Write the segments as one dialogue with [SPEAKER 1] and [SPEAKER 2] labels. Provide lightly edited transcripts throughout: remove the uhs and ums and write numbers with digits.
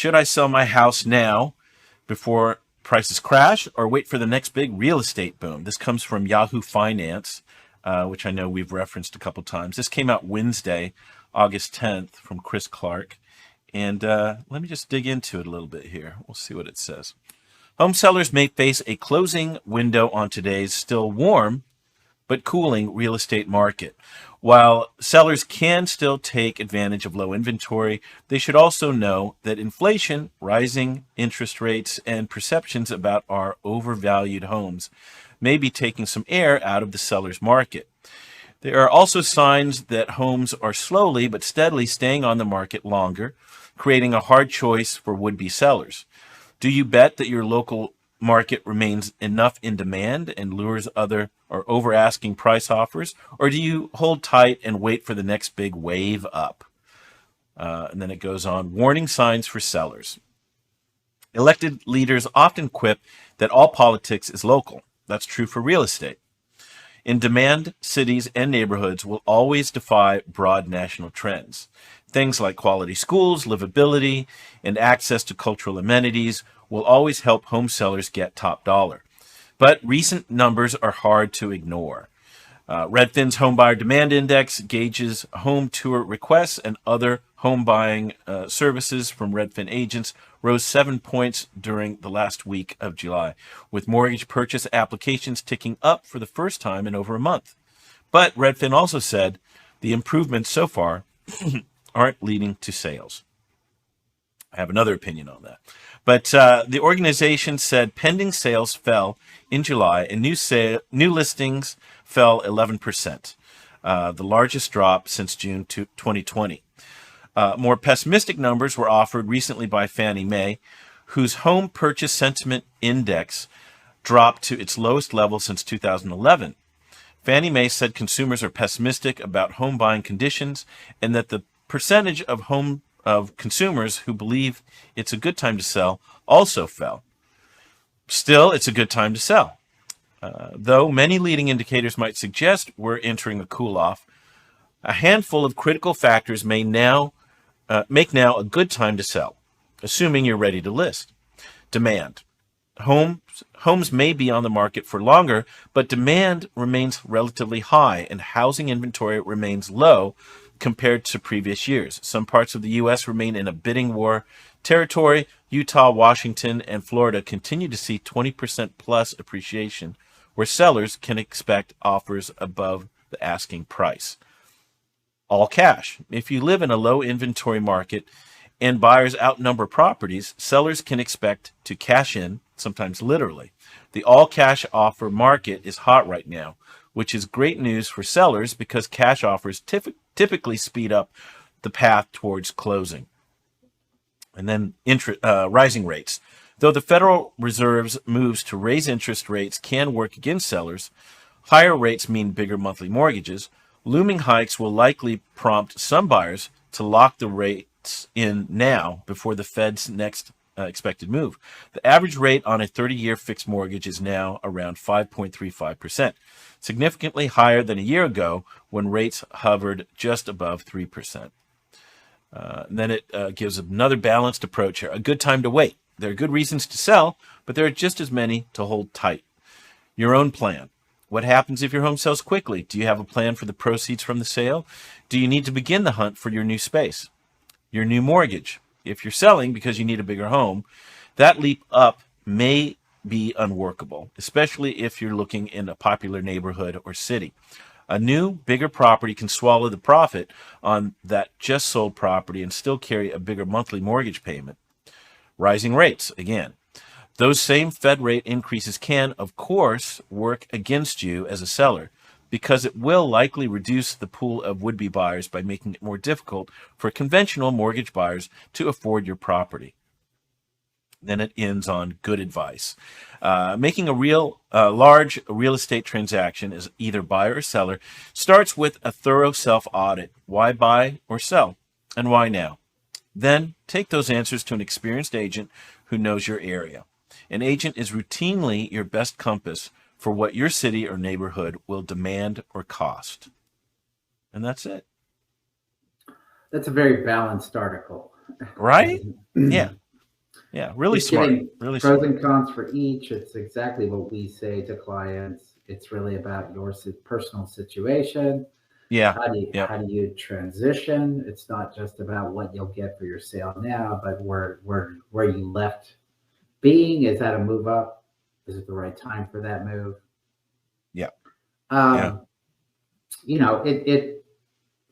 [SPEAKER 1] Should I sell my house now before prices crash or wait for the next big real estate boom? This comes from Yahoo Finance, which I know we've referenced a couple times. This came out Wednesday, August 10th from Chris Clark. And let me just dig into it a little bit here. We'll see what it says. Home sellers may face a closing window on today's still warm but cooling real estate market. While sellers can still take advantage of low inventory, they should also know that inflation, rising interest rates, and perceptions about our overvalued homes may be taking some air out of the seller's market. There are also signs that homes are slowly but steadily staying on the market longer, creating a hard choice for would-be sellers. Do you bet that your local market remains enough in demand and lures other or over asking price offers, or do you hold tight and wait for the next big wave up? And then it goes on, warning signs for sellers. Elected leaders often quip that all politics is local. That's true for real estate. In demand, cities and neighborhoods will always defy broad national trends. Things like quality schools, livability, and access to cultural amenities will always help home sellers get top dollar. But recent numbers are hard to ignore. Redfin's Home Buyer Demand Index gauges home tour requests and other home buying services from Redfin agents rose 7 points during the last week of July, with mortgage purchase applications ticking up for the first time in over a month. But Redfin also said the improvements so far aren't leading to sales. I have another opinion on that. But the organization said pending sales fell in July and new listings fell 11%, the largest drop since June 2020. More pessimistic numbers were offered recently by Fannie Mae, whose home purchase sentiment index dropped to its lowest level since 2011. Fannie Mae said consumers are pessimistic about home buying conditions and that the percentage of consumers who believe it's a good time to sell also fell. Still, it's a good time to sell. Though many leading indicators might suggest we're entering a cool-off, a handful of critical factors may make now a good time to sell, assuming you're ready to list. Demand. Homes may be on the market for longer, but demand remains relatively high and housing inventory remains low compared to previous years. Some parts of the U.S. remain in a bidding war territory. Utah, Washington, and Florida continue to see 20% plus appreciation, where sellers can expect offers above the asking price. All cash. If you live in a low inventory market and buyers outnumber properties, sellers can expect to cash in, sometimes literally. The all cash offer market is hot right now, which is great news for sellers because cash offers typically speed up the path towards closing. And then rising rates. Though the Federal Reserve's moves to raise interest rates can work against sellers, higher rates mean bigger monthly mortgages. Looming hikes will likely prompt some buyers to lock the rates in now before the Fed's next expected move. The average rate on a 30-year fixed mortgage is now around 5.35%, significantly higher than a year ago when rates hovered just above 3%. And then it gives another balanced approach here. A good time to wait. There are good reasons to sell, but there are just as many to hold tight. Your own plan. What happens if your home sells quickly? Do you have a plan for the proceeds from the sale? Do you need to begin the hunt for your new space? Your new mortgage. If you're selling because you need a bigger home, that leap up may be unworkable, especially if you're looking in a popular neighborhood or city. A new, bigger property can swallow the profit on that just sold property and still carry a bigger monthly mortgage payment. Rising rates, again. Those same Fed rate increases can, of course, work against you as a seller because it will likely reduce the pool of would-be buyers by making it more difficult for conventional mortgage buyers to afford your property. Then it ends on good advice. Making a large real estate transaction as either buyer or seller starts with a thorough self-audit. Why buy or sell? And why now? Then take those answers to an experienced agent who knows your area. An agent is routinely your best compass for what your city or neighborhood will demand or cost. And that's it.
[SPEAKER 2] That's a very balanced article.
[SPEAKER 1] Right? Yeah. Yeah, really
[SPEAKER 2] Just
[SPEAKER 1] smart.
[SPEAKER 2] giving
[SPEAKER 1] Really
[SPEAKER 2] pros
[SPEAKER 1] smart.
[SPEAKER 2] and cons for each. It's exactly what we say to clients. It's really about your personal situation.
[SPEAKER 1] Yeah. Yep.
[SPEAKER 2] How do you transition? It's not just about what you'll get for your sale now, but where you left being. Is that a move up? Is it the right time for that move?
[SPEAKER 1] Yeah. Yeah.
[SPEAKER 2] Um, it.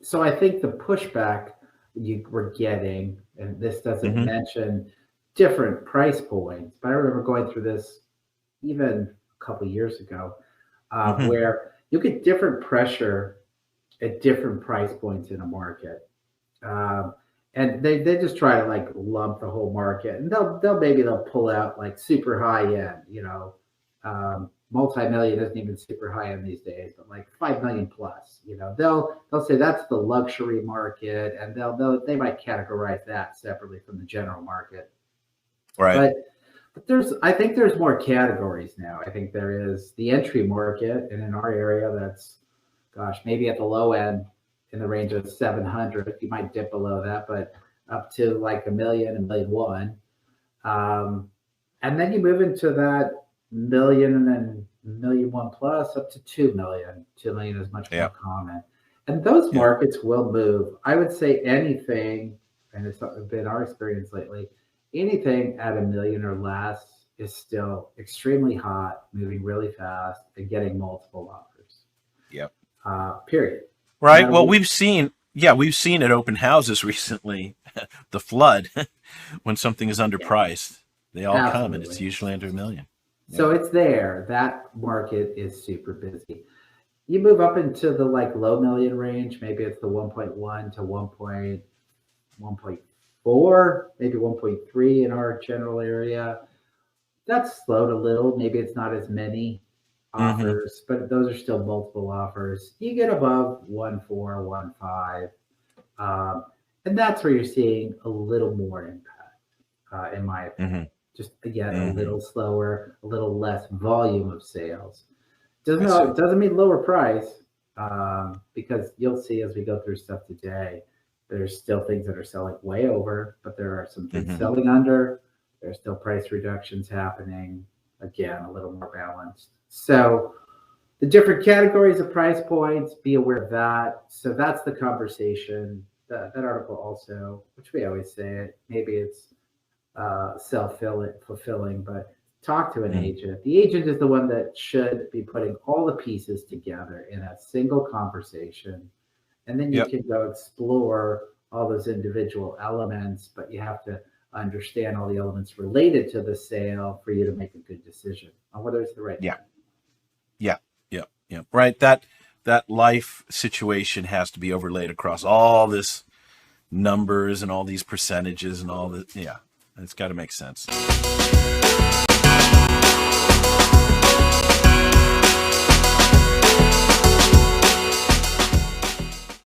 [SPEAKER 2] So I think the pushback you were getting, and this doesn't
[SPEAKER 1] Mm-hmm.
[SPEAKER 2] mention different price points, but I remember going through this even a couple of years ago,
[SPEAKER 1] Mm-hmm.
[SPEAKER 2] where you get different pressure at different price points in a market. Um, and they just try to like lump the whole market, and they'll pull out like super high end, multi-million isn't even super high end these days, but like 5 million plus, they'll say that's the luxury market, and they might categorize that separately from the general market.
[SPEAKER 1] Right.
[SPEAKER 2] But I think there's more categories now. I think there is the entry market, and in our area, that's, gosh, maybe at the low end in the range of 700. You might dip below that, but up to like a million one. Um, and then you move into that million and then million one plus up to 2 million. 2 million is much more
[SPEAKER 1] Yeah.
[SPEAKER 2] common. And those
[SPEAKER 1] Yeah.
[SPEAKER 2] markets will move. I would say anything, and it's been our experience lately, anything at a million or less is still extremely hot, moving really fast, and getting multiple offers.
[SPEAKER 1] Yep.
[SPEAKER 2] Period. No
[SPEAKER 1] Right.
[SPEAKER 2] matter
[SPEAKER 1] Well,
[SPEAKER 2] what.
[SPEAKER 1] we've seen at open houses recently the flood when something is
[SPEAKER 2] Yeah,
[SPEAKER 1] underpriced. They all come, and it's
[SPEAKER 2] absolutely.
[SPEAKER 1] usually under a million.
[SPEAKER 2] So
[SPEAKER 1] Yeah.
[SPEAKER 2] it's there. That market is super busy. You move up into the like low million range, maybe it's the 1.1 to 1.4, maybe 1.3 in our general area. That's slowed a little. Maybe it's not as many
[SPEAKER 1] Mm-hmm.
[SPEAKER 2] offers, but those are still multiple offers. You get above 1.4, 1.5, and that's where you're seeing a little more impact, in my opinion.
[SPEAKER 1] Mm-hmm.
[SPEAKER 2] Just again, a
[SPEAKER 1] Mm-hmm.
[SPEAKER 2] little slower, a little less volume of sales.
[SPEAKER 1] I see.
[SPEAKER 2] Doesn't mean lower price, because you'll see as we go through stuff today, there's still things that are selling way over, but there are some things
[SPEAKER 1] Mm-hmm.
[SPEAKER 2] selling under. There's still price reductions happening. Again, a little more balanced. So the different categories of price points, be aware of that. So that's the conversation. That article also, which we always say it, maybe it's self fulfilling, but talk to an
[SPEAKER 1] Mm-hmm.
[SPEAKER 2] agent. The agent is the one that should be putting all the pieces together in a single conversation. And then you
[SPEAKER 1] Yep.
[SPEAKER 2] can go explore all those individual elements, but you have to understand all the elements related to the sale for you to make a good decision on whether it's the right
[SPEAKER 1] Yeah.
[SPEAKER 2] time.
[SPEAKER 1] Yeah. Yeah. Yeah. Right. That life situation has to be overlaid across all this numbers and all these percentages and all that. Yeah. It's got to make sense.